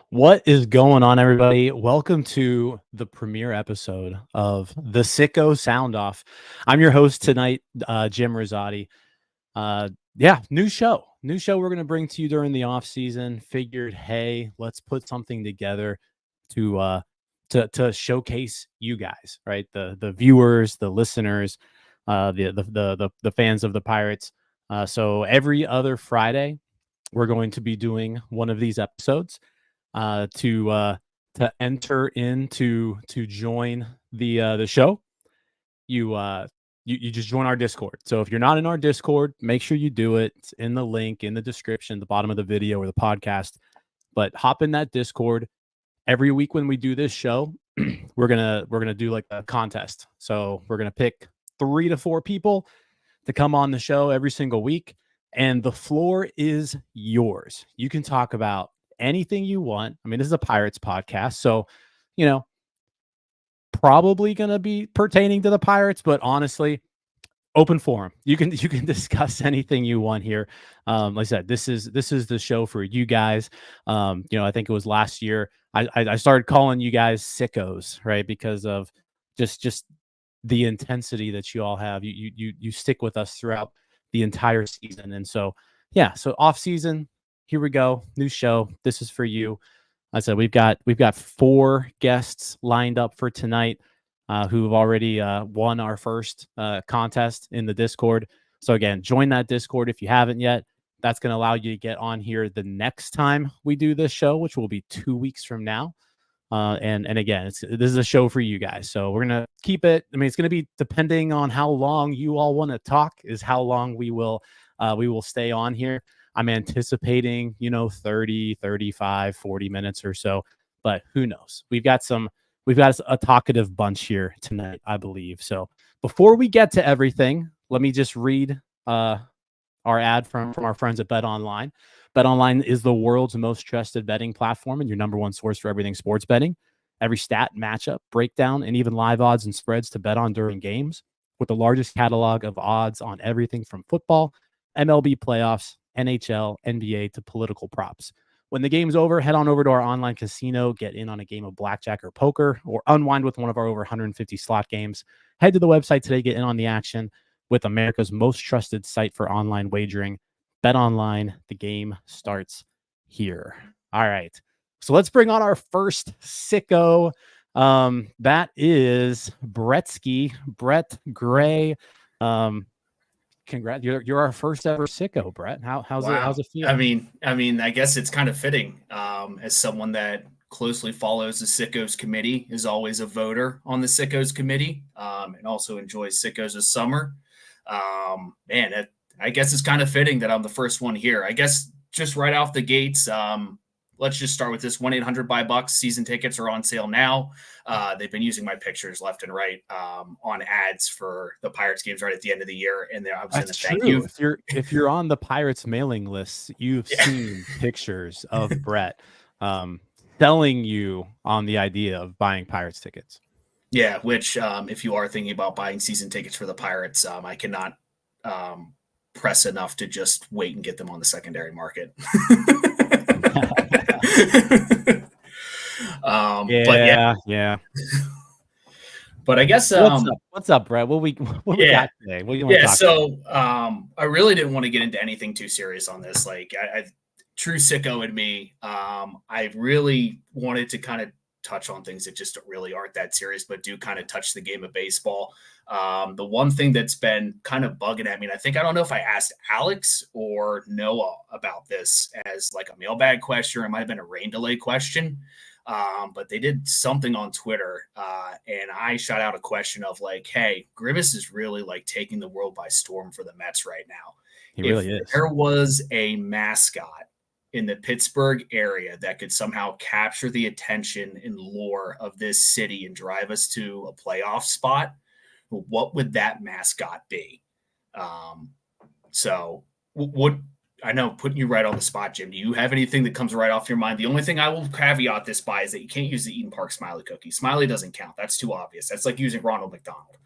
What is going on, everybody? Welcome to the premiere episode of the Sicko Soundoff. I'm your host tonight, Jim Rosati. Yeah, new show. We're going to bring to you during the off season. Figured, hey, let's put something together to to showcase you guys, right? The viewers, the listeners, the fans of the Pirates. So every other Friday, we're going to be doing one of these episodes to enter into to join the show. You just join our Discord. So if you're not in our Discord, make sure you do it. It's in the link in the description, the bottom of the video or the podcast. But hop in that Discord. Every week when we do this show, we're gonna do like a contest. So we're gonna pick 3 to 4 people to come on the show every single week, and the floor is yours. You can talk about anything you want. I mean, this is a Pirates podcast, so probably going to be pertaining to the Pirates, but honestly, open forum. You can discuss anything you want here. Like I said, this is the show for you guys. I think it was last year I started calling you guys sickos, right? Because of just the intensity that you all have. You stick with us throughout the entire season. And so so off season, here we go. New show. This is for you. I said we've got 4 guests lined up for tonight who have already won our first contest in the Discord. So again, join that Discord if you haven't yet. That's going to allow you to get on here the next time we do this show, which will be 2 weeks from now. And again, this is a show for you guys. So we're going to keep it. I mean, it's going to be depending on how long you all want to talk is how long we will stay on here. I'm anticipating, 30, 35, 40 minutes or so, but who knows? We've got a talkative bunch here tonight, I believe. So before we get to everything, let me just read our ad from our friends at Bet Online. Bet Online is the world's most trusted betting platform and your number one source for everything sports betting. Every stat, matchup, breakdown, and even live odds and spreads to bet on during games, with the largest catalog of odds on everything from football, MLB playoffs, NHL, NBA to political props. When the game's over, head on over to our online casino, get in on a game of blackjack or poker, or unwind with one of our over 150 slot games. Head to the website today, get in on the action with America's most trusted site for online wagering. Bet Online, the game starts here. All right. So let's bring on our first sicko. That is Brett Gray. Congrats! You're our first ever sicko, Brett. How's it feel? I mean, I guess it's kind of fitting. As someone that closely follows the Sickos committee, is always a voter on the Sickos committee, and also enjoys Sickos this summer. I guess it's kind of fitting that I'm the first one here. I guess just right off the gates, let's just start with this 1-800-BUY-BUCKS. Season tickets are on sale now. They've been using my pictures left and right on ads for the Pirates games right at the end of the year. And I was going to thank you. If you're on the Pirates mailing list, you've seen pictures of Brett selling you on the idea of buying Pirates tickets. Yeah, which if you are thinking about buying season tickets for the Pirates, I cannot press enough to just wait and get them on the secondary market. Yeah. But I guess what's up, Brett? What we got today? What do you want to talk about? I really didn't want to get into anything too serious on this. Like, true sicko in me, I really wanted to kind of touch on things that just really aren't that serious, but do kind of touch the game of baseball. The one thing that's been kind of bugging at me, and I don't know if I asked Alex or Noah about this as like a mailbag question, or it might have been a rain delay question. But they did something on Twitter, and I shot out a question of like, hey, Grimace is really like taking the world by storm for the Mets right now. He really is. There was a mascot in the Pittsburgh area that could somehow capture the attention and lore of this city and drive us to a playoff spot, what would that mascot be? So what I know, putting you right on the spot, Jim, do you have anything that comes right off your mind? The only thing I will caveat this by is that you can't use the Eden Park Smiley cookie. Smiley doesn't count. That's too obvious. That's like using Ronald McDonald.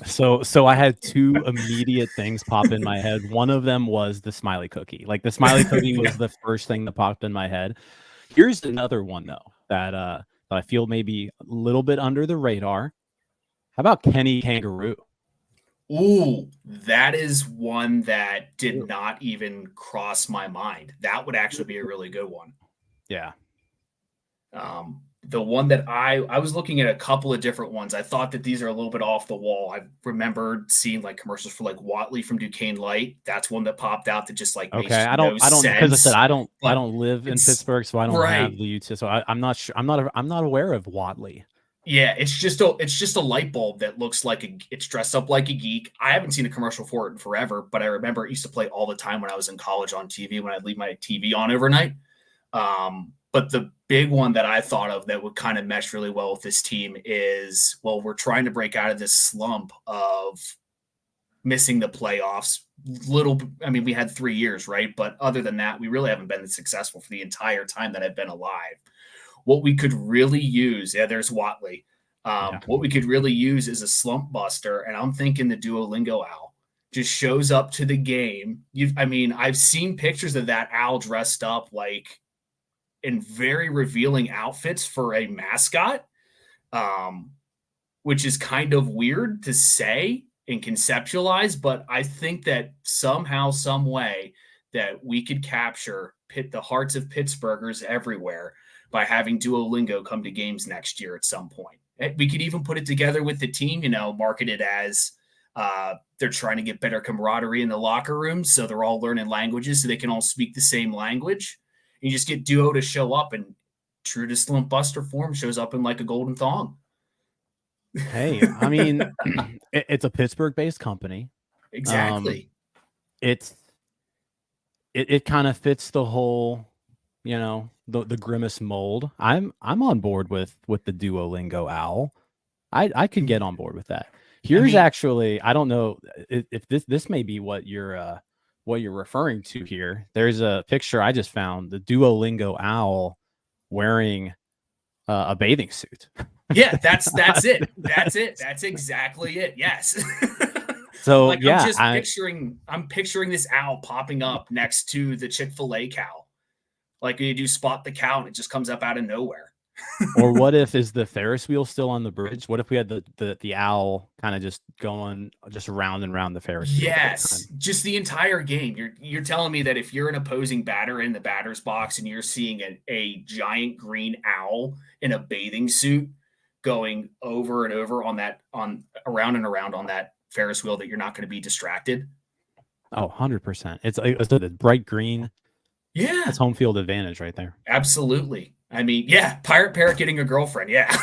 So I had 2 immediate things pop in my head. One of them was the Smiley cookie. Like the Smiley cookie was the first thing that popped in my head. Here's another one though that I feel maybe a little bit under the radar. How about Kenny Kangaroo? Ooh, that is one that did not even cross my mind. That would actually be a really good one. Yeah. The one that I was looking at a couple of different ones. I thought that these are a little bit off the wall. I remembered seeing like commercials for like Watley from Duquesne Light. That's one that popped out that just like Okay. makes no I don't because I said sense. I But don't live in it's Pittsburgh, so I don't have right. the UT. So I'm not sure. I'm not aware of Watley. Yeah, it's just a light bulb that looks like it's dressed up like a geek. I haven't seen a commercial for it in forever, but I remember it used to play all the time when I was in college on TV when I'd leave my TV on overnight. But the big one that I thought of that would kind of mesh really well with this team is, well, we're trying to break out of this slump of missing the playoffs. I mean, we had 3 years, right? But other than that, we really haven't been successful for the entire time that I've been alive. What we could really use, there's Watley. What we could really use is a slump buster, and I'm thinking the Duolingo owl just shows up to the game. I've seen pictures of that owl dressed up like in very revealing outfits for a mascot, which is kind of weird to say and conceptualize, but I think that somehow, some way, that we could capture the hearts of Pittsburghers everywhere by having Duolingo come to games next year at some point. We could even put it together with the team, market it as they're trying to get better camaraderie in the locker room. So they're all learning languages so they can all speak the same language. You just get Duo to show up, and true to Slump Buster form, shows up in like a golden thong. Hey, I mean, it's a Pittsburgh-based company. Exactly. It kind of fits the whole, the Grimace mold. I'm on board with the Duolingo owl. I could get on board with that. Here's actually, I don't know if this may be what you're referring to here. There's a picture I just found, the Duolingo owl wearing a bathing suit. Yeah, that's it. That's it. That's exactly it. Yes. So like, yeah, I'm picturing this owl popping up next to the Chick-fil-A cow. Like you do Spot the Cow and it just comes up out of nowhere. Or what if is the Ferris wheel still on the bridge? What if we had the owl kind of just going just round and round the Ferris wheel? Yes, just the entire game. You're telling me that if you're an opposing batter in the batter's box and you're seeing a giant green owl in a bathing suit going over and over on around and around on that Ferris wheel, that you're not going to be distracted? Oh, 100%. It's the bright green. Yeah. That's home field advantage right there. Absolutely. I mean, yeah, Pirate Parrot getting a girlfriend. Yeah.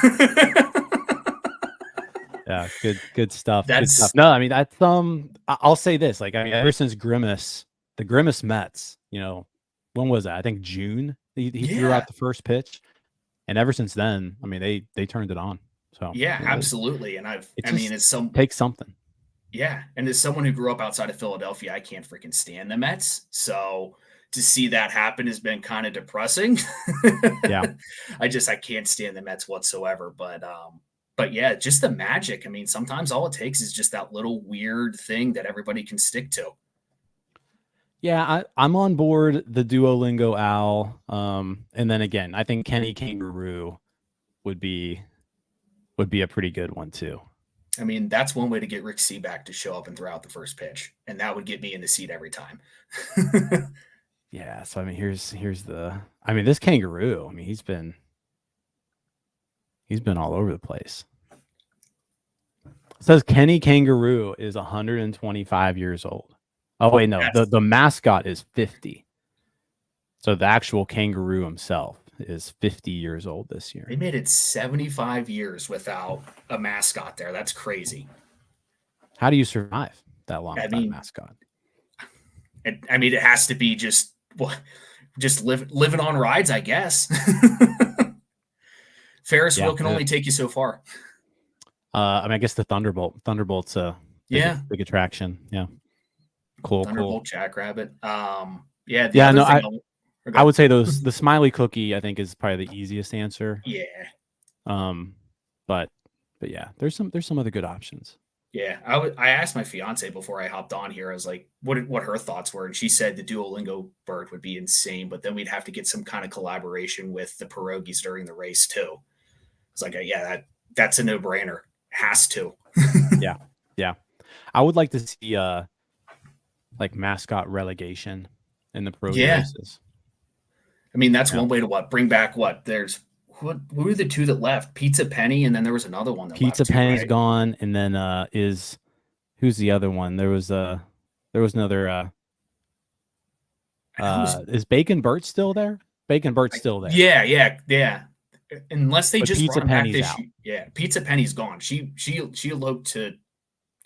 Yeah, good stuff. Good stuff. No, I mean, that's I'll say this, like, I mean, ever since the Grimace Mets, when was that? I think June he threw out the first pitch. And ever since then, I mean, they turned it on. So yeah, absolutely. And it takes something. Yeah. And as someone who grew up outside of Philadelphia, I can't freaking stand the Mets. So to see that happen has been kind of depressing. Yeah. I can't stand the Mets whatsoever. But yeah, just the magic. I mean, sometimes all it takes is just that little weird thing that everybody can stick to. Yeah, I'm on board the Duolingo owl. And then again, I think Kenny Kangaroo would be a pretty good one too. I mean, that's one way to get Rick Seaback to show up and throw out the first pitch, and that would get me in the seat every time. Yeah, so I mean, here's this Kangaroo. I mean, he's been all over the place. It says Kenny Kangaroo is 125 years old. Oh wait, no, the mascot is 50. So the actual kangaroo himself is 50 years old this year. They made it 75 years without a mascot there. That's crazy. How do you survive that long without a mascot? It has to be just living on rides, I guess. Ferris wheel can only take you so far. I mean, I guess the Thunderbolt. Thunderbolt's a big attraction. Yeah. Cool. Thunderbolt, Jackrabbit. I would say the Smiley Cookie, I think, is probably the easiest answer. Yeah. But yeah, there's some other good options. Yeah, I asked my fiance before I hopped on here. I was like, what her thoughts were, and she said the Duolingo bird would be insane, but then we'd have to get some kind of collaboration with the pierogies during the race too. It's like, yeah, that's a no brainer. Has to. Yeah, yeah. I would like to see like mascot relegation in the pierogi Yeah, races. I mean that's Yeah. one way to bring back what there's. Who were the two that left? Pizza Penny, and then there was another one that Pizza left too, Penny's right? gone, and then who's the other one? There was another is Bacon Bert still there? Bacon Bert's still there. Yeah. Unless they But just Pizza brought him back Penny's this out. year. Yeah, Pizza Penny's gone. She eloped to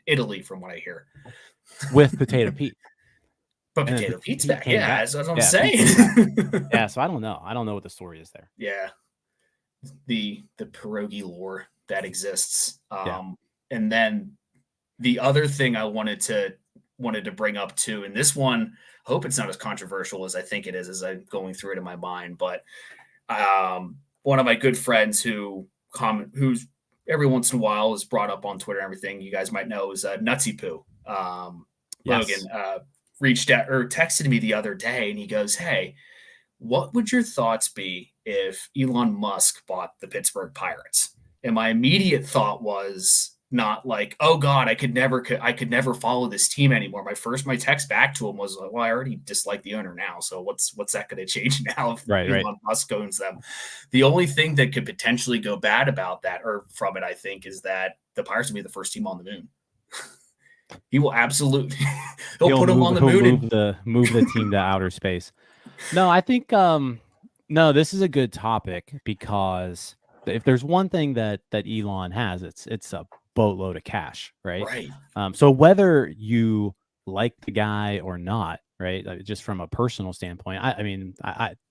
Italy, from what I hear. With Potato Pete. But And Potato then Pete's Pete back. came Yeah, back. that's what I'm Yeah, saying. Pete came back. Yeah, so I don't know. I don't know what the story is there. Yeah, the pierogi lore that exists. Yeah. And then the other thing I wanted to bring up too, and this one, I hope it's not as controversial as I think it is as I'm going through it in my mind, but one of my good friends who's every once in a while is brought up on Twitter and everything, you guys might know, is Nutsy Poo. Yes. Logan reached out or texted me the other day, and he goes, "Hey, what would your thoughts be if Elon Musk bought the Pittsburgh Pirates?" And my immediate thought was not like, "Oh God, I could never follow this team anymore." My text back to him was like, "Well, I already dislike the owner now, so what's that going to change now if Right. Elon Musk owns them?" The only thing that could potentially go bad about that or from it, I think, is that the Pirates will be the first team on the moon. He will absolutely he'll put them on the moon and move the team to outer space. No, I think no, this is a good topic because if there's one thing that Elon has, it's a boatload of cash, right? right. So whether you like the guy or not, right? Just from a personal standpoint, I mean,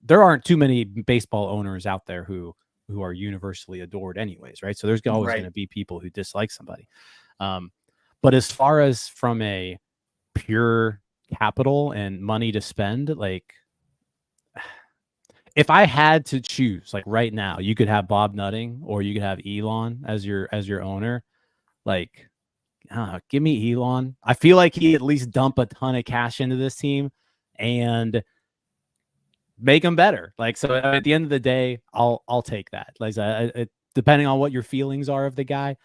there aren't too many baseball owners out there who are universally adored, anyways, right? So there's always going to be people who dislike somebody. But as far as from a pure capital and money to spend, like if I had to choose, like right now, you could have Bob Nutting or you could have Elon as your owner. Like, give me Elon. I feel like he at least dump a ton of cash into this team and make them better. Like, so at the end of the day, I'll take that. Like, depending on what your feelings are of the guy,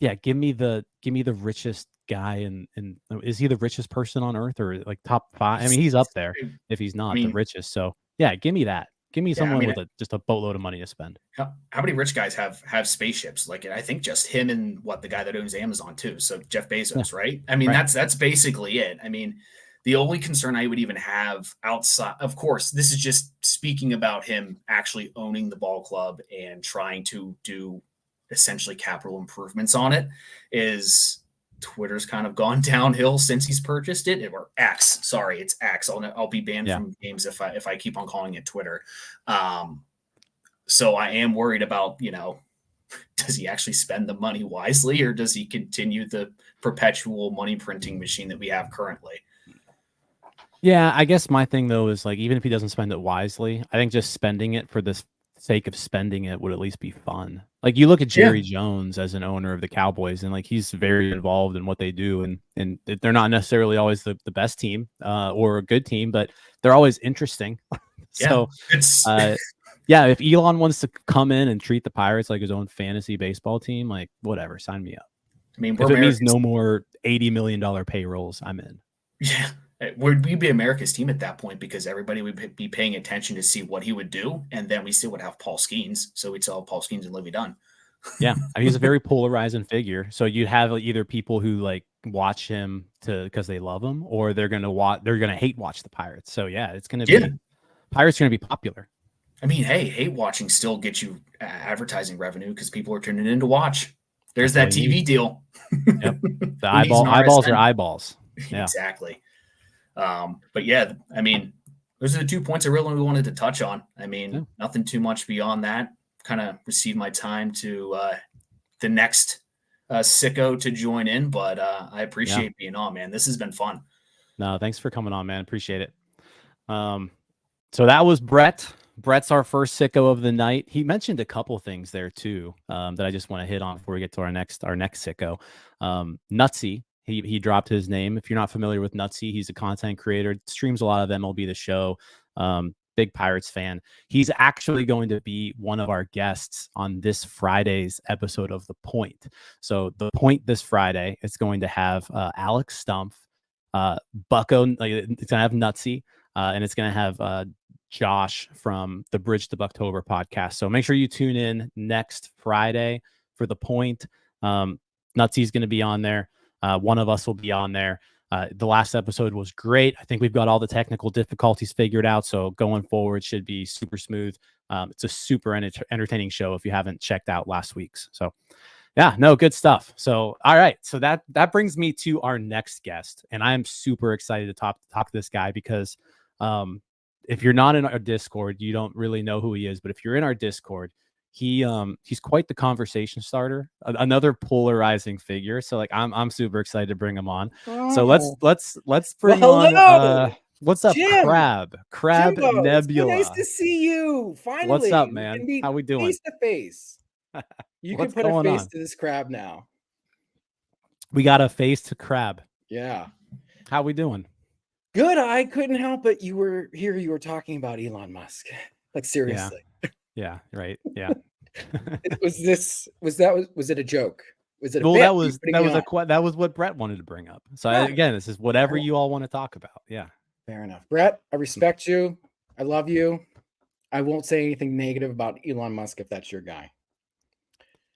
yeah, give me the richest guy and is he the richest person on earth or like top 5? I mean, he's up there if he's not the richest. So yeah, give me that. Give me someone with just a boatload of money to spend. How many rich guys have spaceships? Like, I think just him and the guy that owns Amazon too. So Jeff Bezos, right? I mean, that's basically it. I mean, the only concern I would even have outside, of course, this is just speaking about him actually owning the ball club and trying to do essentially capital improvements on it, is Twitter's kind of gone downhill since he's purchased it, or X. Sorry, it's X. I'll be banned from games if I keep on calling it Twitter. So I am worried about, does he actually spend the money wisely, or does he continue the perpetual money printing machine that we have currently? Yeah, I guess my thing though is like, even if he doesn't spend it wisely, I think just spending it for the sake of spending it would at least be fun. Like you look at Jerry Jones as an owner of the Cowboys, and like he's very involved in what they do, and they're not necessarily always the best team or a good team, but they're always interesting. So yeah, if Elon wants to come in and treat the Pirates like his own fantasy baseball team, like whatever, sign me up. I mean, if it means no more $80 million payrolls, I'm in. Yeah. We'd be America's team at that point, because everybody would be paying attention to see what he would do, and then we still would have Paul Skeens, so we'd sell Paul Skeens and Livy Dunn. Yeah, I mean, he's a very polarizing figure. So you'd have either people who like watch him because they love him, or they're gonna hate watch the Pirates. So yeah, it's gonna be Pirates are gonna be popular. I mean, hey, hate watching still gets you advertising revenue because people are tuning in to watch. There's that TV deal. Yep, the eyeballs are eyeballs. Yeah. Exactly. But yeah, I mean, those are the 2 points I really wanted to touch on. I mean, nothing too much beyond that. Kind of received my time to the next Sicko to join in, but I appreciate being on, man. This has been fun. No, thanks for coming on, man. Appreciate it. So that was Brett Brett's our first sicko of the night. He mentioned a couple things there too that I just want to hit on before we get to our next sicko. Nutsy, he dropped his name. If you're not familiar with Nutsy, he's a content creator, streams a lot of MLB The Show. Big Pirates fan. He's actually going to be one of our guests on this Friday's episode of The Point. So The Point this Friday, it's going to have Alex Stumpf, Bucko, it's gonna have Nutsy, and it's gonna have Josh from the Bridge to Bucktober podcast. So make sure you tune in next Friday for The Point. Nutsy's going to be on there. One of us will be on there. The last episode was great. I think we've got all the technical difficulties figured out. So going forward should be super smooth. It's a super entertaining show if you haven't checked out last week's. So yeah, no, good stuff. So, all right. So that brings me to our next guest. And I am super excited to talk to this guy because if you're not in our Discord, you don't really know who he is. But if you're in our Discord, he's quite the conversation starter, another polarizing figure. So like I'm super excited to bring him on. Oh. So let's bring on what's up, Jim. Crab Jimbo, Nebula. it's so nice to see you. Finally, What's up, man? How we doing? Face to face. You can put a face to this crab now. We got a face to Crab. Yeah. How we doing? Good. I couldn't help it. You were here. You were talking about Elon Musk. Like seriously. Yeah. Right. Yeah. was it a joke? Was it? Well, that was what Brett wanted to bring up. So again, this is whatever you all want to talk about. Yeah. Fair enough. Brett, I respect you. I love you. I won't say anything negative about Elon Musk if that's your guy.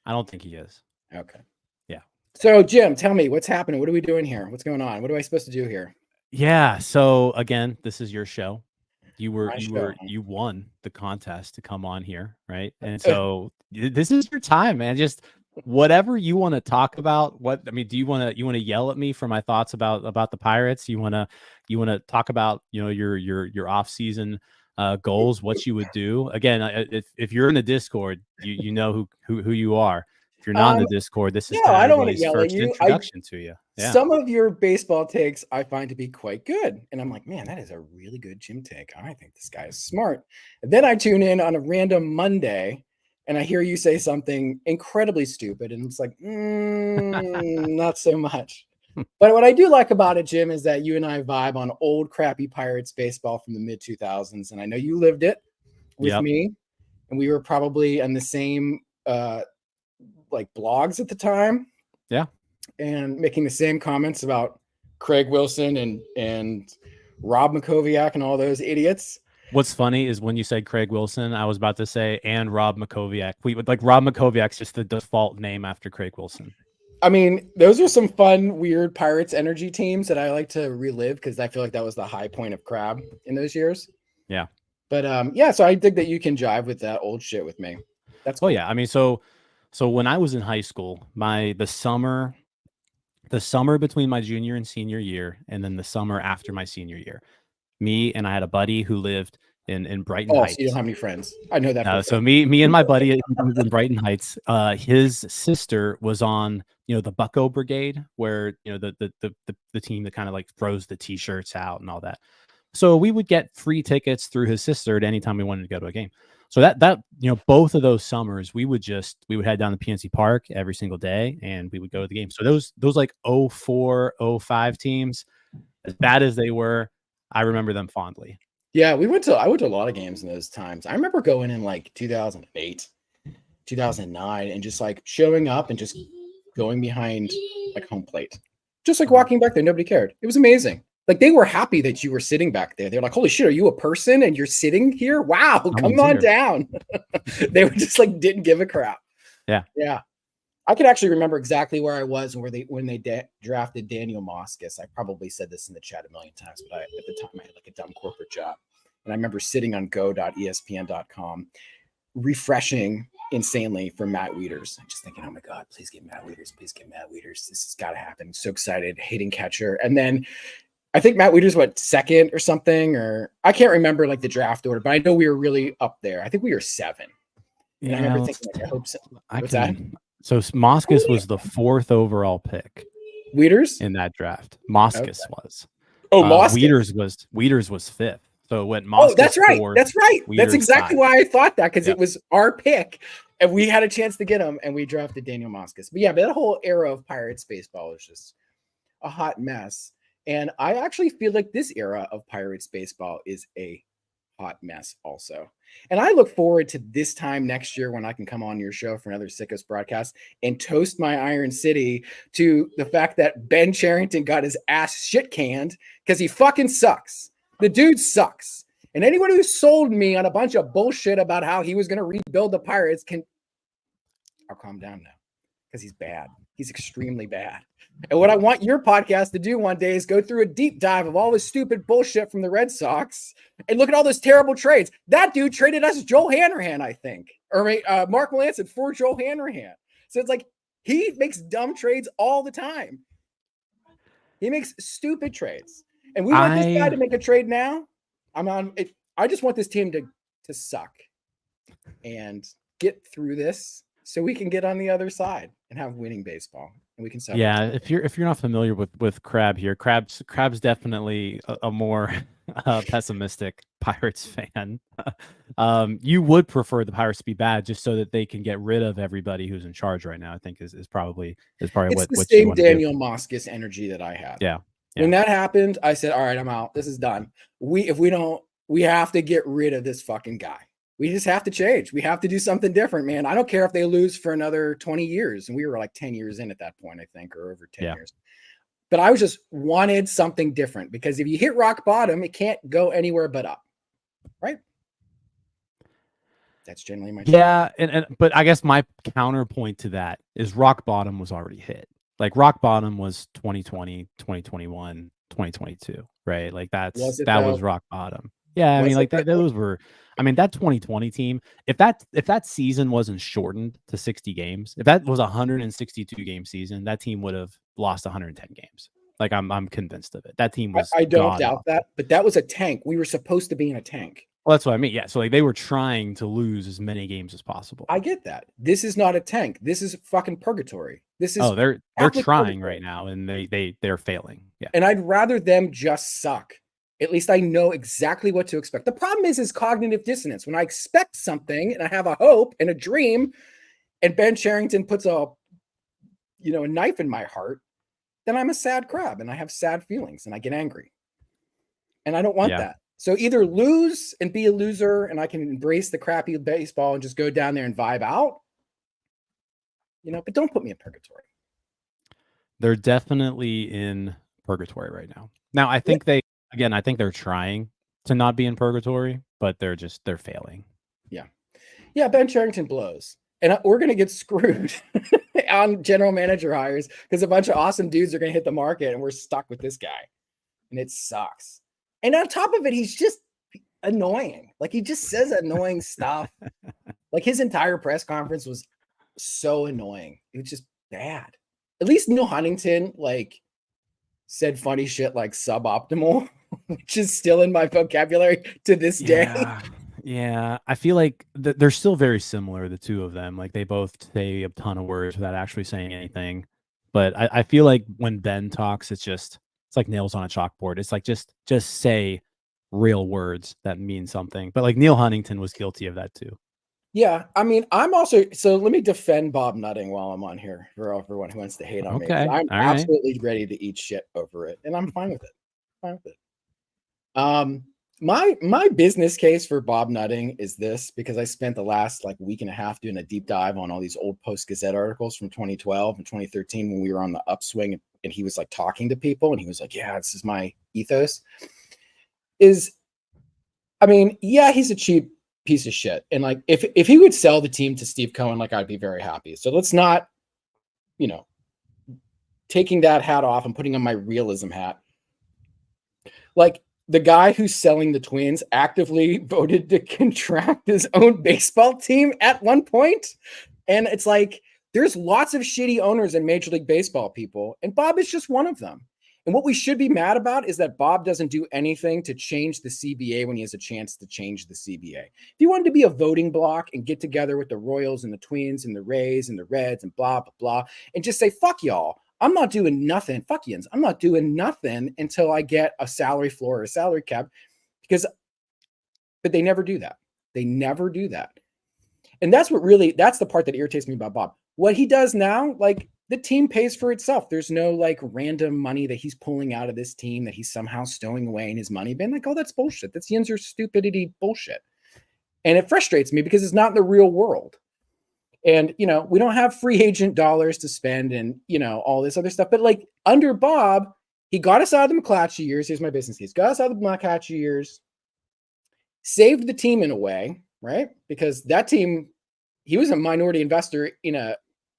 I don't think he is. Okay. Yeah. So Jim, tell me what's happening. What are we doing here? What's going on? What am I supposed to do here? Yeah. So again, this is your show. You won the contest to come on here, right? And so this is your time, man. Just whatever you want to talk about. Do you want to yell at me for my thoughts about the Pirates? You want to talk about, your off season goals, what you would do. Again, if you're in the Discord, you know who you are. If you're not in the Discord, this is I don't want to yell first at you. Introduction to you. Yeah. Some of your baseball takes I find to be quite good, and I'm like, man, that is a really good Jim take. I think this guy is smart. And then I tune in on a random Monday, and I hear you say something incredibly stupid, and it's like, not so much. But what I do like about it, Jim, is that you and I vibe on old crappy Pirates baseball from the mid 2000s, and I know you lived it with me, and we were probably on the same like blogs at the time. Yeah. And making the same comments about Craig Wilson and Rob Makoviak and all those idiots. What's funny is when you said Craig Wilson, I was about to say, and Rob Makoviak. We would like Rob Makoviak's just the default name after Craig Wilson. I mean, those are some fun, weird Pirates energy teams that I like to relive because I feel like that was the high point of Crab in those years. Yeah. But so I dig that you can jive with that old shit with me. That's cool. Oh yeah. I mean, so when I was in high school, the summer between my junior and senior year, and then the summer after my senior year, me and I had a buddy who lived in Brighton Heights. So you don't have any friends. I know that. So me and my buddy was in Brighton Heights. His sister was on, the Bucko Brigade, where the team that kind of like throws the t-shirts out and all that. So we would get free tickets through his sister at any time we wanted to go to a game. So that both of those summers we would head down to PNC Park every single day and we would go to the game. So those like 04, 05 teams, as bad as they were, I remember them fondly. Yeah, I went to a lot of games in those times. I remember going in like 2008, 2009 and just like showing up and just going behind like home plate. Just like walking back there, nobody cared. It was amazing. Like they were happy that you were sitting back there. They're like, holy shit, are you a person and you're sitting here? Wow, come on down. They were just like, didn't give a crap. Yeah. Yeah. I could actually remember exactly where I was when they drafted Daniel Moskis. I probably said this in the chat a million times, but at the time I had like a dumb corporate job. And I remember sitting on go.espn.com, refreshing insanely for Matt Wieters. I'm just thinking, oh my God, please get Matt Wieters. Please get Matt Wieters. This has got to happen. I'm so excited. Hitting catcher. And then I think Matt Wieters second or something, or I can't remember like the draft order, but I know we were really up there. I think we were 7. And I remember thinking, like, I hope so. So Moskis was the 4th overall pick. Wieters in that draft. Moskis was. Oh, Moskis. Wieters was 5th. So it went Oh, that's Moskos right. 4. That's right. That's Wieters exactly 5. why I thought that, because Yep. it was our pick and we had a chance to get him and we drafted Daniel Moskos. But yeah, that whole era of Pirates baseball was just a hot mess. And I actually feel like this era of Pirates baseball is a hot mess also. And I look forward to this time next year when I can come on your show for another Sickos broadcast and toast my Iron City to the fact that Ben Cherington got his ass shit canned because he fucking sucks. The dude sucks. And anyone who sold me on a bunch of bullshit about how he was going to rebuild the Pirates I'll calm down now because he's bad. He's extremely bad. And what I want your podcast to do one day is go through a deep dive of all this stupid bullshit from the Red Sox and look at all those terrible trades. That dude traded us Joel Hanrahan, I think, or Mark Melancon for Joel Hanrahan. So it's like he makes dumb trades all the time. He makes stupid trades. And we want this guy to make a trade now. I'm on it. I just want this team to suck and get through this so we can get on the other side and have winning baseball. And we can celebrate. Yeah, if you're not familiar with Crab here, Crab's definitely a more pessimistic Pirates fan. You would prefer the Pirates to be bad just so that they can get rid of everybody who's in charge right now. I think is probably it's what the you same want to Daniel do. Moskos energy that I had. Yeah. When that happened, I said, all right, I'm out. This is done. We have to get rid of this fucking guy. We just have to change. We have to do something different, man. I don't care if they lose for another 20 years. And we were like 10 years in at that point, I think, or over 10 years. But I was just wanted something different because if you hit rock bottom, it can't go anywhere but up. Right? That's generally my but I guess my counterpoint to that is rock bottom was already hit. Like rock bottom was 2020, 2021, 2022, right? Like that was rock bottom. Yeah, I mean, like those were. I mean, that 2020 team. If that season wasn't shortened to 60 games, if that was a 162 game season, that team would have lost 110 games. Like I'm convinced of it. That team was. I don't doubt that, but that was a tank. We were supposed to be in a tank. Well, that's what I mean. Yeah, so like they were trying to lose as many games as possible. I get that. This is not a tank. This is fucking purgatory. This is they're trying right now, and they're failing. Yeah, and I'd rather them just suck. At least I know exactly what to expect. The problem is cognitive dissonance. When I expect something and I have a hope and a dream, and Ben Cherington puts a knife in my heart, then I'm a sad crab and I have sad feelings and I get angry. And I don't want that. So either lose and be a loser and I can embrace the crappy baseball and just go down there and vibe out, but don't put me in purgatory. They're definitely in purgatory right now. Now, I think I think they're trying to not be in purgatory, but they're failing. Yeah. Yeah. Ben Cherington blows. And we're going to get screwed on general manager hires because a bunch of awesome dudes are going to hit the market and we're stuck with this guy. And it sucks. And on top of it, he's just annoying. Like he just says annoying stuff. Like his entire press conference was so annoying. It was just bad. At least Neil Huntington said funny shit like suboptimal, which is still in my vocabulary to this day. Yeah. I feel like they're still very similar, the two of them. Like they both say a ton of words without actually saying anything. But I feel like when Ben talks, it's like nails on a chalkboard. It's like just say real words that mean something. But like Neil Huntington was guilty of that too. Yeah, I mean, I'm also so let me defend Bob Nutting while I'm on here for everyone who wants to hate on me. I'm absolutely ready to eat shit over it, and I'm fine with it. My business case for Bob Nutting is this, because I spent the last week and a half doing a deep dive on all these old Post-Gazette articles from 2012 and 2013 when we were on the upswing, and he was talking to people and he was like, yeah, this is my ethos. He's a cheap piece of shit. And if he would sell the team to Steve Cohen, I'd be very happy. So let's not, taking that hat off and putting on my realism hat. The guy who's selling the Twins actively voted to contract his own baseball team at one point. And it's there's lots of shitty owners in Major League Baseball, people. And Bob is just one of them. And what we should be mad about is that Bob doesn't do anything to change the CBA when he has a chance to change the CBA. If you wanted to be a voting block and get together with the Royals and the Twins and the Rays and the Reds and blah, blah, blah, and just say, fuck y'all, I'm not doing nothing. Fuck yins. I'm not doing nothing until I get a salary floor or a salary cap, because But they never do that. They never do that. And that's the part that irritates me about Bob. What he does now, like the team pays for itself. There's no like random money that he's pulling out of this team that he's somehow stowing away in his money bin. Like, oh, that's bullshit. That's Yinzer stupidity bullshit. And it frustrates me because it's not in the real world. And, you know, we don't have free agent dollars to spend and, you know, all this other stuff. But like under Bob, he got us out of the McClatchy years. Here's my business case. Got us out of the McClatchy years, saved the team in a way, right? Because that team, he was a minority investor in a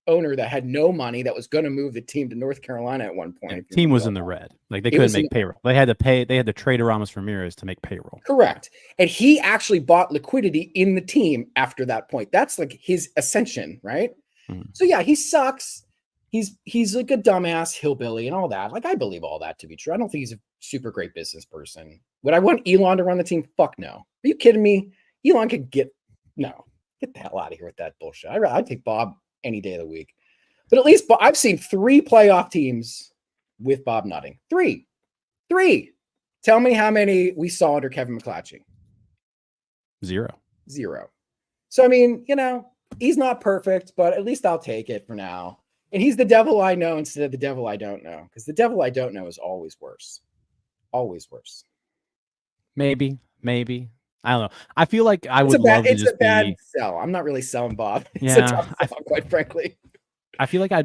owner that had no money that was going to move the team to North Carolina at one point. The team was in the red. Like they couldn't make payroll. They had to trade Ramos Ramirez to make payroll. Correct. And he actually bought liquidity in the team after that point. That's like his ascension, right? Mm-hmm. So yeah, he sucks. He's like a dumbass hillbilly and all that. Like I believe all that to be true. I don't think he's a super great business person. Would I want Elon to run the team? Fuck no. Are you kidding me? Elon could get the hell out of here with that bullshit. I'd take Bob any day of the week. But at least I've seen 3 playoff teams with Bob Nutting. 3. Tell me how many we saw under Kevin McClatchy. 0. So, I mean, you know, he's not perfect, but at least I'll take it for now. And he's the devil I know instead of the devil I don't know. Because the devil I don't know is always worse. Always worse. Maybe. I don't know. I feel like it's a bad sell. I'm not really selling Bob. It's yeah, a tough sell, quite frankly. I feel like I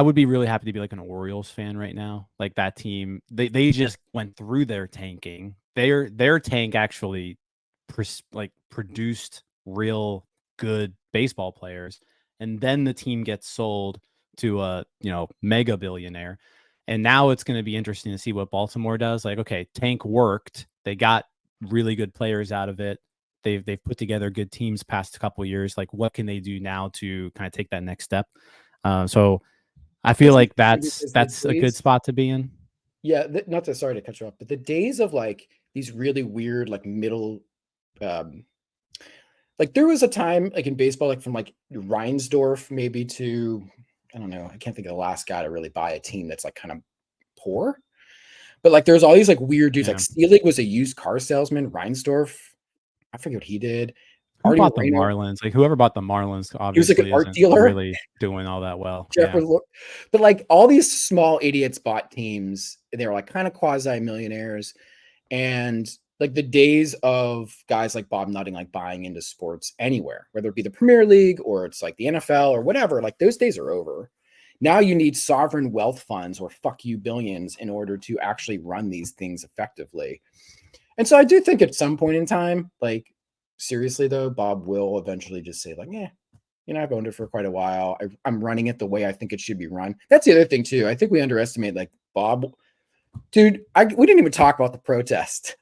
would be really happy to be like an Orioles fan right now. Like that team, they just went through their tanking. Their tank actually produced real good baseball players, and then the team gets sold to a mega billionaire. And now it's going to be interesting to see what Baltimore does. Like, okay, tank worked. They got really good players out of it. They've put together good teams past a couple of years. Like, what can they do now to kind of take that next step? So I feel like that's a good spot to be in. Yeah, sorry to cut you off, but the days of like these really weird like middle, like there was a time like in baseball, like from like Reinsdorf maybe to I don't know, I can't think of the last guy to really buy a team that's like kind of poor. But like there's all these like weird dudes. Like Steelig was a used car salesman. Reinsdorf, I forget what he did. Who bought the Marlins? Like whoever bought the Marlins, obviously, he was like an art dealer, really doing all that well. But like all these small idiots bought teams. They were like kind of quasi millionaires, and like the days of guys like Bob Nutting like buying into sports anywhere, whether it be the Premier League or it's like the NFL or whatever. Like those days are over. Now you need sovereign wealth funds or fuck you billions in order to actually run these things effectively. And so I do think at some point in time, like seriously though, Bob will eventually just say like, yeah, I've owned it for quite a while. I'm running it the way I think it should be run. That's the other thing too. I think we underestimate like Bob, dude. We didn't even talk about the protest.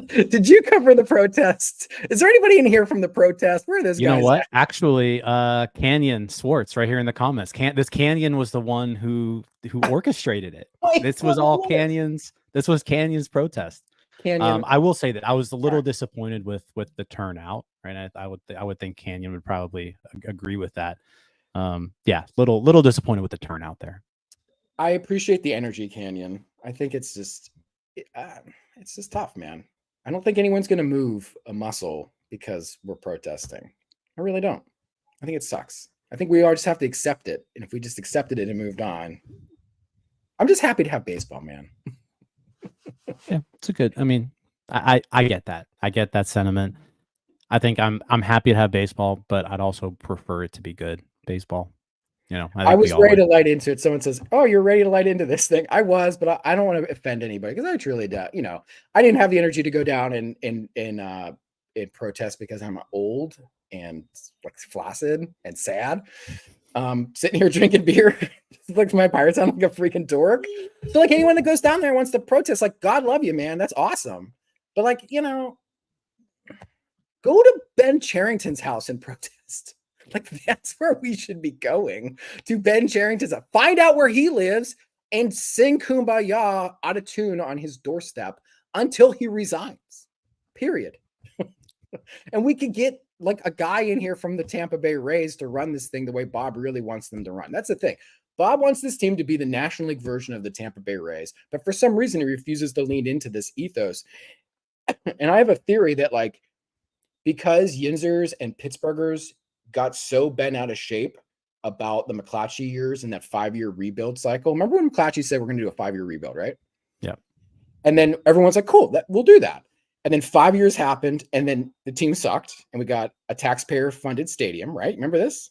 Did you cover the protest? Is there anybody in here from the protest? Where are those guys? You know what? At? Actually, Canyon Swartz right here in the comments. This Canyon was the one who orchestrated it. This was all Canyon's. This was Canyon's protest. Canyon. I will say that I was a little disappointed with the turnout. Right, I would think Canyon would probably agree with that. Yeah, little disappointed with the turnout there. I appreciate the energy, Canyon. I think it's just tough, man. I don't think anyone's going to move a muscle because we're protesting. I really don't. I think it sucks. I think we all just have to accept it. And if we just accepted it and moved on, I'm just happy to have baseball, man. Yeah, it's a good. I mean, I get that. I get that sentiment. I think I'm happy to have baseball, but I'd also prefer it to be good baseball. I was ready to light into it. Someone says, "Oh, you're ready to light into this thing." I was, but I don't want to offend anybody because I truly do. I didn't have the energy to go down and protest because I'm old and like flaccid and sad. Sitting here drinking beer, like my Pirates sound like a freaking dork. So like anyone that goes down there wants to protest, like God love you, man. That's awesome. But like go to Ben Charrington's house and protest. Like that's where we should be going, to Ben Charrington's. Find out where he lives and sing Kumbaya out of tune on his doorstep until he resigns. Period. And we could get like a guy in here from the Tampa Bay Rays to run this thing the way Bob really wants them to run. That's the thing. Bob wants this team to be the National League version of the Tampa Bay Rays, but for some reason he refuses to lean into this ethos. And I have a theory that like because Yinzers and Pittsburghers got so bent out of shape about the McClatchy years and that 5-year rebuild cycle. Remember when McClatchy said we're going to do a 5-year rebuild, right? Yeah. And then everyone's like, cool, we'll do that. And then 5 years happened, and then the team sucked, and we got a taxpayer-funded stadium, right? Remember this?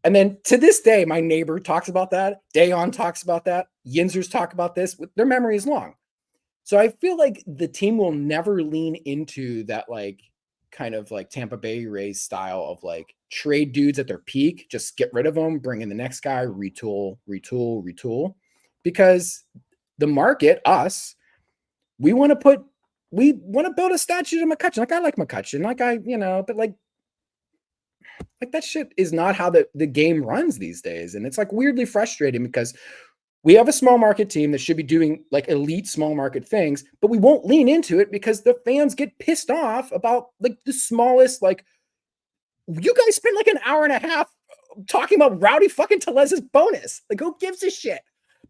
And then to this day, my neighbor talks about that. Dayon talks about that. Yinzers talk about this. Their memory is long. So I feel like the team will never lean into that like kind of like Tampa Bay Rays style of like trade dudes at their peak, just get rid of them, bring in the next guy, retool, because the market, us, we want to build a statue to McCutchen. Like I like McCutchen, but like that shit is not how the game runs these days. And it's like weirdly frustrating because we have a small market team that should be doing like elite small market things, but we won't lean into it because the fans get pissed off about like the smallest, like you guys spend like an hour and a half talking about Rowdy fucking Telez's bonus. Like who gives a shit?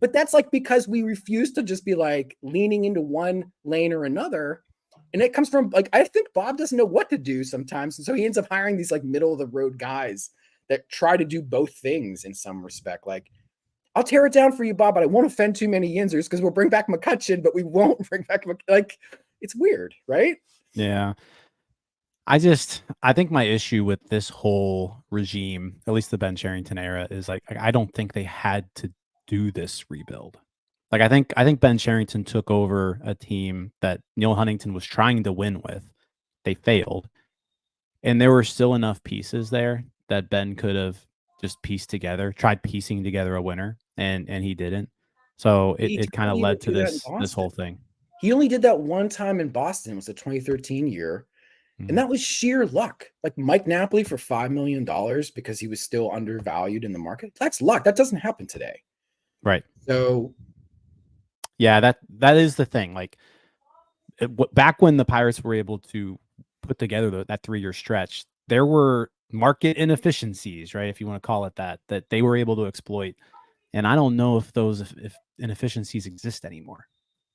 But that's like because we refuse to just be like leaning into one lane or another. And it comes from like, I think Bob doesn't know what to do sometimes. And so he ends up hiring these like middle of the road guys that try to do both things in some respect. Like, I'll tear it down for you, Bob, but I won't offend too many Yinzers because we'll bring back McCutchen, but we won't bring back like it's weird, right? Yeah. I think my issue with this whole regime, at least the Ben Cherington era, is like I don't think they had to do this rebuild. Like I think Ben Cherington took over a team that Neil Huntington was trying to win with. They failed. And there were still enough pieces there that Ben could have just tried piecing together a winner, and he didn't. So it kind of led to this whole thing. He only did that one time in Boston. It was the 2013 year. And that was sheer luck. Like Mike Napoli for $5 million because he was still undervalued in the market. That's luck. That doesn't happen today. Right. So yeah, that is the thing. Like back when the Pirates were able to put together that 3-year stretch, there were market inefficiencies, right? If you want to call it that they were able to exploit. And I don't know if those inefficiencies exist anymore.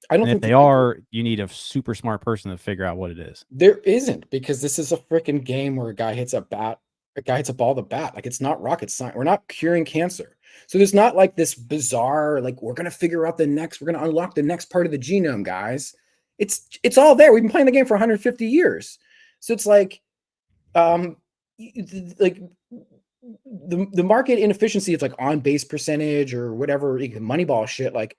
I don't think if they are, you need a super smart person to figure out what it is. There isn't, because this is a freaking game where a guy hits a ball with a bat. Like it's not rocket science. We're not curing cancer. So there's not like this bizarre, like we're going to figure out we're going to unlock the next part of the genome, guys. It's all there. We've been playing the game for 150 years. So it's like, like the market inefficiency, it's like on base percentage or whatever, Moneyball shit. Like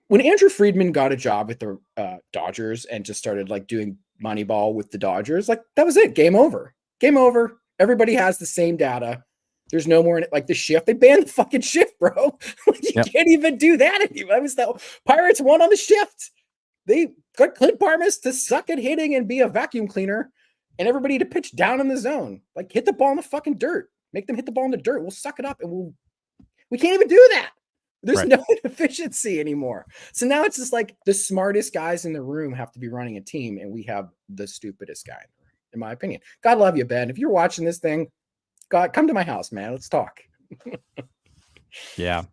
when Andrew Friedman got a job with the Dodgers and just started like doing Moneyball with the Dodgers, like that was it. Game over. Everybody has the same data. There's no more like the shift. They banned the fucking shift, bro. Like, you can't even do that anymore. Pirates won on the shift. They got Clint Parmas to suck at hitting and be a vacuum cleaner, and everybody to pitch down in the zone. Like hit the ball in the fucking dirt. Make them hit the ball in the dirt. We'll suck it up, and we can't even do that. There's no efficiency anymore. So now it's just like the smartest guys in the room have to be running a team, and we have the stupidest guy in the room, in my opinion. God love you, Ben. If you're watching this thing, God, come to my house, man. Let's talk. Yeah.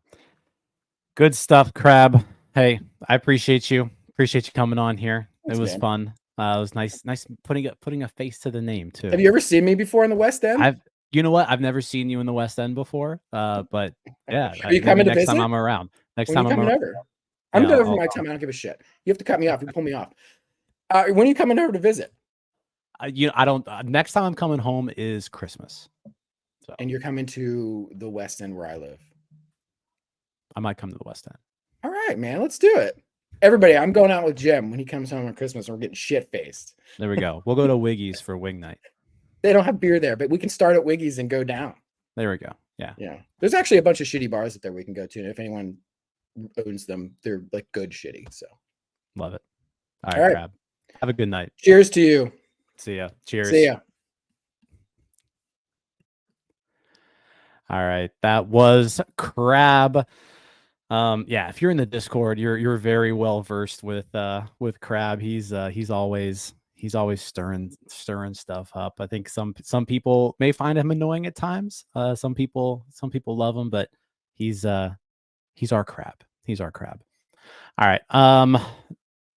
Good stuff, Crab. Hey, I appreciate you. Appreciate you coming on here. Thanks, it was fun. It was nice putting a face to the name too. Have you ever seen me before in the West End? You know what? I've never seen you in the West End before. But yeah, are you coming to visit? Next time I'm around. Next time I'm over. I'm good over my time. I don't give a shit. You have to cut me off. You pull me off. When are you coming over to visit? I don't. Next time I'm coming home is Christmas. So. And you're coming to the West End where I live. I might come to the West End. All right, man. Let's do it. Everybody, I'm going out with Jim when he comes home on Christmas, and we're getting shit-faced. There we go. We'll go to Wiggy's for wing night. They don't have beer there, but we can start at Wiggy's and go down. There we go. Yeah. Yeah. There's actually a bunch of shitty bars out there we can go to. And if anyone owns them, they're like good shitty. So love it. All right. Crab. Have a good night. Cheers to you. See ya. Cheers. See ya. All right. That was Crab. Yeah, if you're in the Discord, you're very well versed with Crab. He's always stirring stuff up. I think some people may find him annoying at times. Some people love him, but he's our Crab. He's our Crab. All right.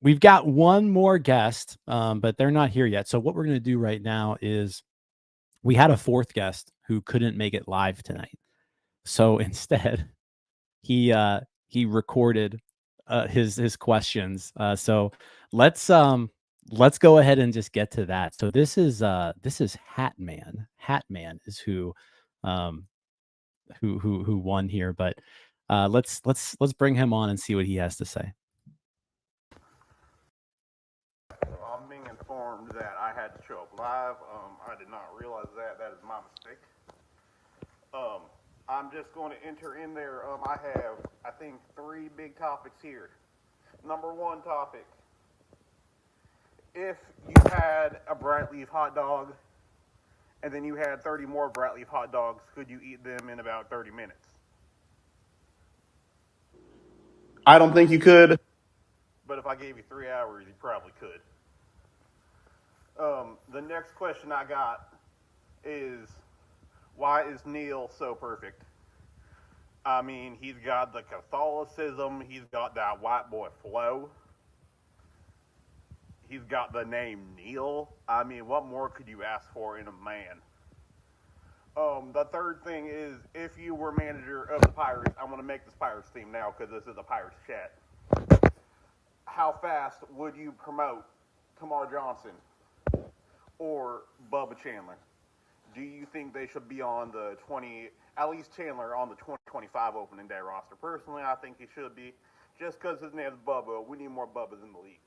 we've got one more guest, but they're not here yet. So what we're going to do right now is we had a fourth guest who couldn't make it live tonight. So instead, he recorded his questions. So let's go ahead and just get to that. So this is Hatman. Hatman is who won here, but let's bring him on and see what he has to say. I'm being informed that I had to show up live. I did not realize that. That is my mistake. I'm just going to enter in there. I have, I think, 3 big topics here. Number 1 topic. If you had a bright leaf hot dog and then you had 30 more bright leaf hot dogs, could you eat them in about 30 minutes? I don't think you could. But if I gave you 3 hours, you probably could. The next question I got is, why is Neil so perfect? I mean, he's got the Catholicism, he's got that white boy flow, he's got the name Neil. I mean, what more could you ask for in a man? The third thing is, if you were manager of the Pirates, I want to make this Pirates theme now because this is a Pirates chat. How fast would you promote Tamar Johnson or Bubba Chandler? Do you think they should be on the at least Chandler on the 2025 opening day roster? Personally, I think he should be. Just because his name is Bubba, we need more Bubbas in the league.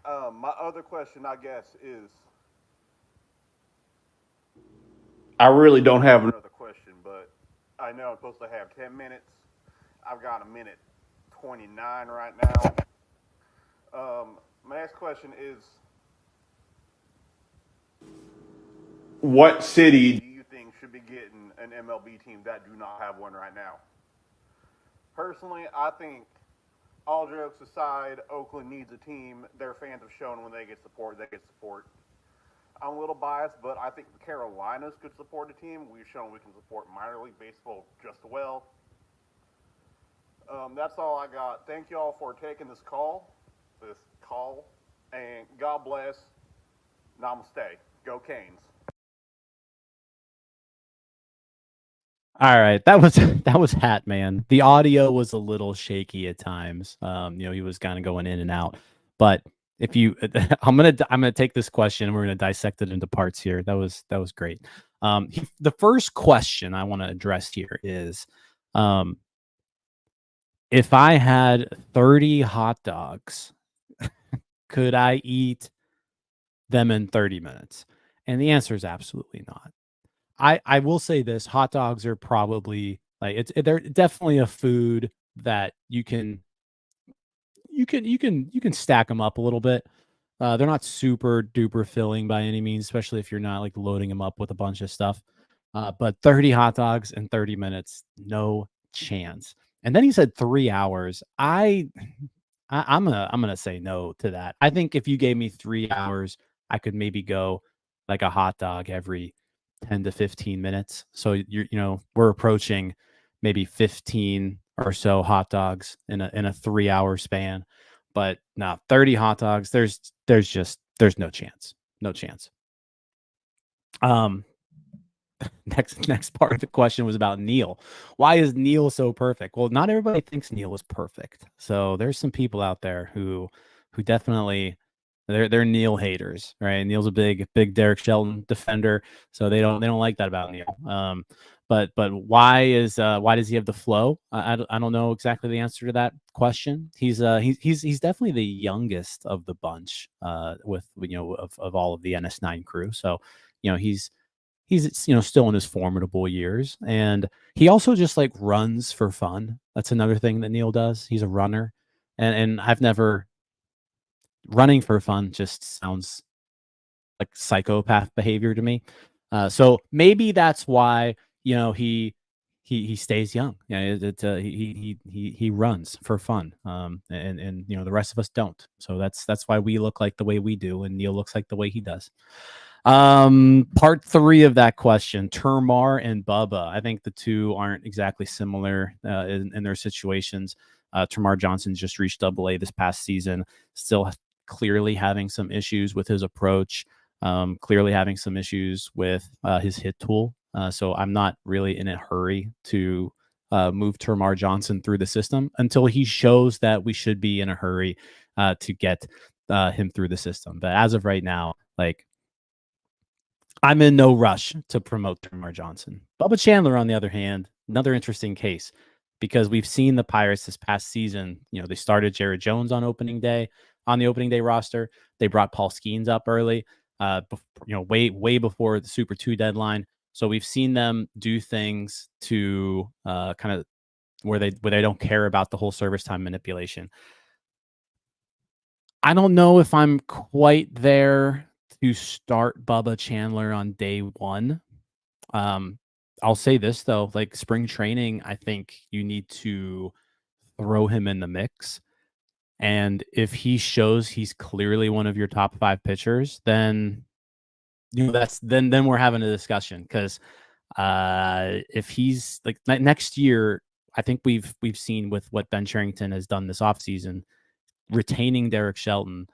My other question, I guess, is, I really don't have another question, but I know I'm supposed to have 10 minutes. I've got 1:29 right now. My next question is, what city do you think should be getting an MLB team that do not have one right now? Personally, I think, all jokes aside, Oakland needs a team. Their fans have shown when they get support, they get support. I'm a little biased, but I think the Carolinas could support a team. We've shown we can support minor league baseball just as well. That's all I got. Thank you all for taking this call, and God bless. Namaste. Go Canes. All right, that was Hatman. The audio was a little shaky at times. He was kind of going in and out. But if you, I'm gonna take this question and we're gonna dissect it into parts here. That was great. The first question I want to address here is, if I had 30 hot dogs, could I eat them in 30 minutes? And the answer is absolutely not. I will say this: hot dogs are probably they're definitely a food that you can stack them up a little bit. They're not super duper filling by any means, especially if you're not like loading them up with a bunch of stuff. But 30 hot dogs in 30 minutes, no chance. And then he said 3 hours. I'm gonna say no to that. I think if you gave me 3 hours, I could maybe go like a hot dog every 10 to 15 minutes. So we're approaching maybe 15 or so hot dogs in a 3 hour span. But now 30 hot dogs, there's no chance. No chance. Next part of the question was about Neil. Why is Neil so perfect? Well, not everybody thinks Neil is perfect. So there's some people out there who definitely they're Neil haters, right? Neil's a big Derek Shelton defender, so they don't like that about Neil. But why does he have the flow? I don't know exactly the answer to that question. He's definitely the youngest of the bunch, with of all of the NS9 crew. So he's still in his formidable years, and he also just like runs for fun. That's another thing that Neil does. He's a runner, and I've never. Running for fun just sounds like psychopath behavior to me. So maybe that's why he stays young. He runs for fun. And the rest of us don't. So that's why we look like the way we do, and Neil looks like the way he does. Part 3 of that question: Termar and Bubba. I think the two aren't exactly similar in their situations. Tamar Johnson just reached AA this past season, still clearly having some issues with his approach, clearly having some issues with his hit tool. So I'm not really in a hurry to move Tamar Johnson through the system until he shows that we should be in a hurry to get him through the system. But as of right now, like, I'm in no rush to promote Tamar Johnson. Bubba Chandler, on the other hand, another interesting case, because we've seen the Pirates this past season. You know, they started Jared Jones on the opening day roster. They brought Paul Skeens up early, way before the Super 2 deadline. So we've seen them do things to kind of where they don't care about the whole service time manipulation. I don't know if I'm quite there to start Bubba Chandler on day one. I'll say this though, like spring training, I think you need to throw him in the mix. And if he shows he's clearly one of your top 5 pitchers, then then we're having a discussion. Because if he's like next year, I think we've seen with what Ben Cherington has done this offseason, retaining Derek Shelton,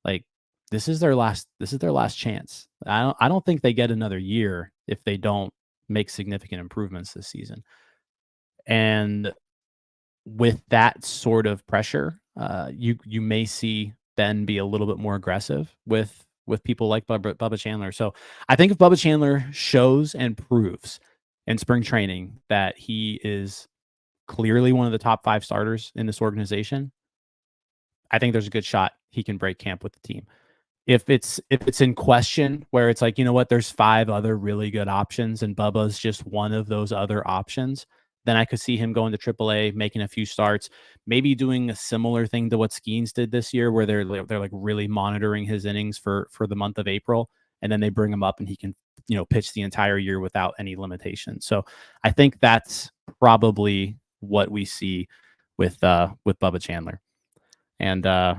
like this is their last chance. I don't think they get another year if they don't make significant improvements this season. And with that sort of pressure, you may see Ben be a little bit more aggressive with people like Bubba Chandler. So I think if Bubba Chandler shows and proves in spring training that he is clearly one of the top 5 starters in this organization, I think there's a good shot he can break camp with the team. If it's in question where it's like, you know what, there's 5 other really good options and Bubba's just one of those other options, then I could see him going to AAA, making a few starts, maybe doing a similar thing to what Skeens did this year, where they're like really monitoring his innings for the month of April, and then they bring him up and he can, pitch the entire year without any limitations. So I think that's probably what we see with Bubba Chandler. And I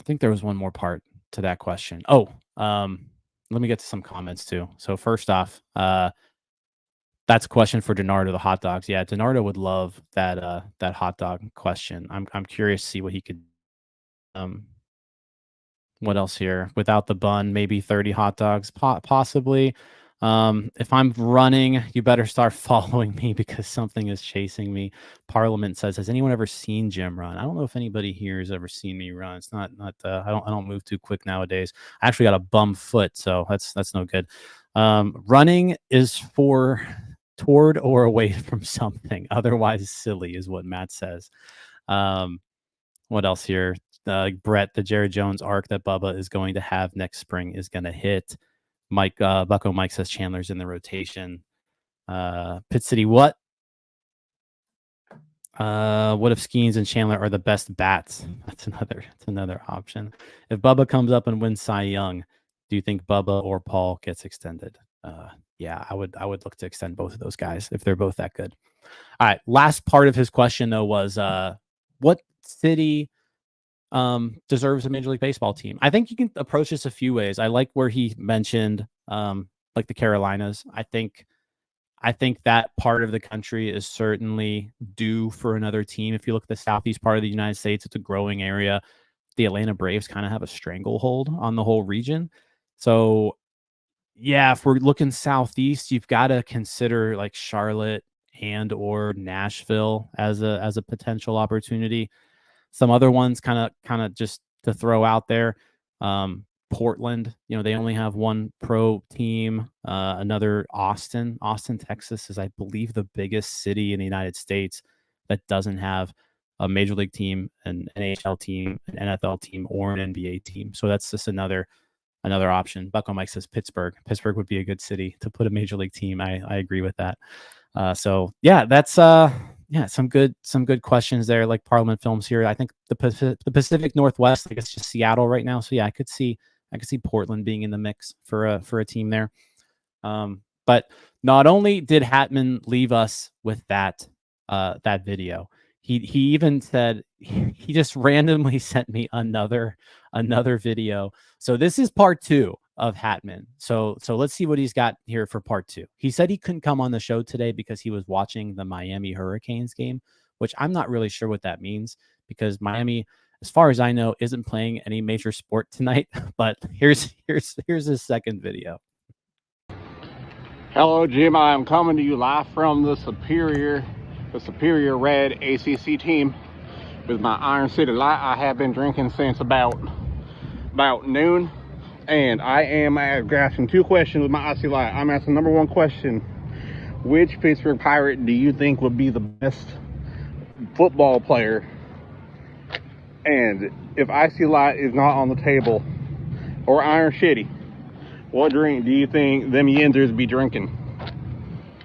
think there was one more part to that question. Let me get to some comments too. So first off, that's a question for Donardo, the hot dogs. Yeah, Donardo would love that hot dog question. I'm curious to see what he could. What else here? Without the bun, maybe 30 hot dogs, possibly. If I'm running, you better start following me because something is chasing me. Parliament says, has anyone ever seen Jim run? I don't know if anybody here has ever seen me run. It's not I don't move too quick nowadays. I actually got a bum foot, so that's no good. Running is for toward or away from something. Otherwise silly is what Matt says. What else here? Brett, the Jared Jones arc that Bubba is going to have next spring is going to hit. Mike, Bucko Mike says Chandler's in the rotation. Pit City, what? What if Skeens and Chandler are the best bats? That's another option. If Bubba comes up and wins Cy Young, do you think Bubba or Paul gets extended? Yeah, I would look to extend both of those guys if they're both that good. All right, last part of his question though was what city deserves a Major League Baseball team? I think you can approach this a few ways. I like where he mentioned like the Carolinas. I think that part of the country is certainly due for another team. If you look at the southeast part of the United States, it's a growing area. The Atlanta Braves kind of have a stranglehold on the whole region. So yeah, if we're looking southeast, you've got to consider like Charlotte and or Nashville as a potential opportunity. Some other ones kind of just to throw out there. Portland, they only have one pro team. Another Austin, Texas is, I believe, the biggest city in the United States that doesn't have a major league team, an NHL team, an NFL team, or an NBA team. So that's just another option. Bucko Mike says Pittsburgh. Pittsburgh would be a good city to put a major league team. I agree with that. So yeah, that's some good questions there. Like Parliament Films here. I think the Pacific Northwest, I guess just Seattle right now. So yeah, I could see Portland being in the mix for a team there. But not only did Hatman leave us with that video, he even said he just randomly sent me another video. So this is part 2 of Hatman. So let's see what he's got here for part 2. He said he couldn't come on the show today because he was watching the Miami Hurricanes game, which I'm not really sure what that means because Miami, as far as I know, isn't playing any major sport tonight. But here's his second video. Hello, Jim. I am coming to you live from the Superior Red ACC team with my Iron City Light. I have been drinking since about noon, and I am asking 2 questions with my Icy Light. I'm asking number 1 question: which Pittsburgh Pirate do you think would be the best football player? And if Icy Light is not on the table, or Iron Shitty, what drink do you think them Yinzers be drinking?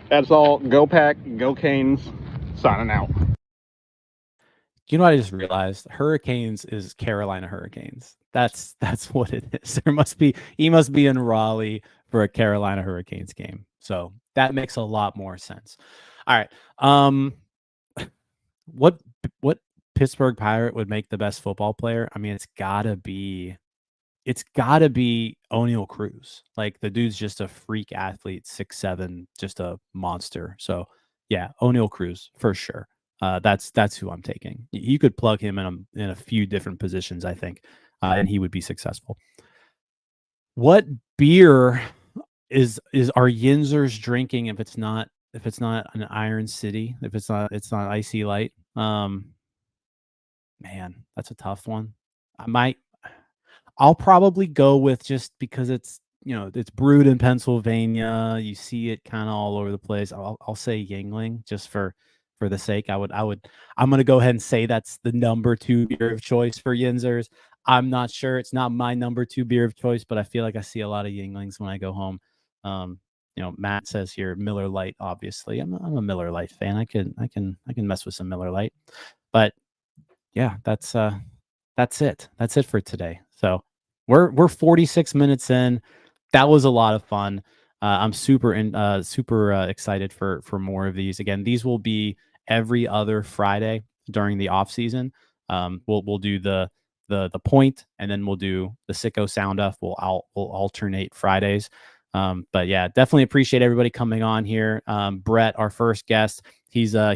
That's all. Go Pack, go Canes. Signing out. You know what I just realized? Hurricanes is Carolina Hurricanes. That's what it is. He must be in Raleigh for a Carolina Hurricanes game. So that makes a lot more sense. All right. What Pittsburgh Pirate would make the best football player? I mean, it's gotta be O'Neal Cruz. Like, the dude's just a freak athlete, 6'7", just a monster. So yeah, O'Neal Cruz for sure. That's who I'm taking. You could plug him in a few different positions, I think, and he would be successful. What beer are Yinzers drinking if it's not an Iron City, if it's not Icy Light? Man, that's a tough one. I'll probably go with, just because it's brewed in Pennsylvania. You see it kind of all over the place. I'll say Yingling just for the sake. I'm going to go ahead and say that's the number 2 beer of choice for Yinzers. I'm not sure. It's not my number 2 beer of choice, but I feel like I see a lot of Yinglings when I go home. Matt says here Miller Lite. Obviously, I'm a Miller Lite fan. I can mess with some Miller Lite, but yeah, that's it. That's it for today. So we're 46 minutes in. That was a lot of fun. I'm super excited for more of these. Again, these will be every other Friday during the off season. We'll do the point, and then we'll do the Sicko Soundoff. We'll alternate Fridays. But yeah, definitely appreciate everybody coming on here. Brett, our first guest, he's a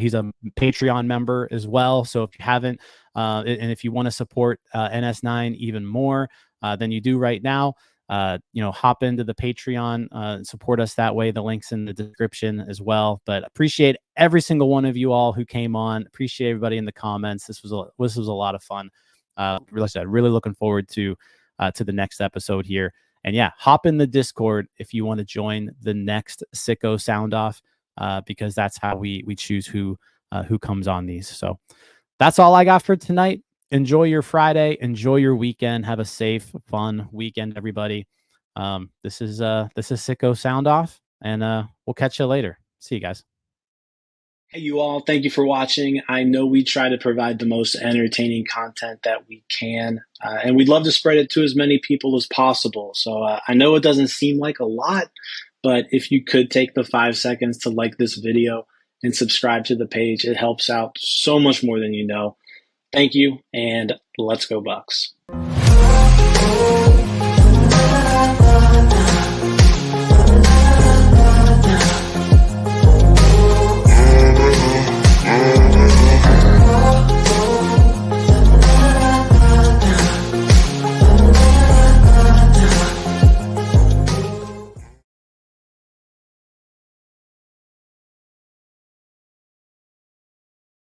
Patreon member as well. So if you haven't, and if you want to support NS9 even more than you do right now, hop into the Patreon, support us that way. The link's in the description as well. But appreciate every single one of you all who came on. Appreciate everybody in the comments. This was a lot of fun. Really looking forward to the next episode here. And yeah, hop in the Discord if you want to join the next Sicko Soundoff, because that's how we choose who comes on these. So that's all I got for tonight. Enjoy your Friday. Enjoy your weekend. Have a safe, fun weekend, everybody. This is Sicko Soundoff, and we'll catch you later. See you guys. Hey, you all. Thank you for watching. I know we try to provide the most entertaining content that we can, and we'd love to spread it to as many people as possible. So I know it doesn't seem like a lot, but if you could take the 5 seconds to like this video and subscribe to the page, it helps out so much more than you know. Thank you, and let's go Bucks.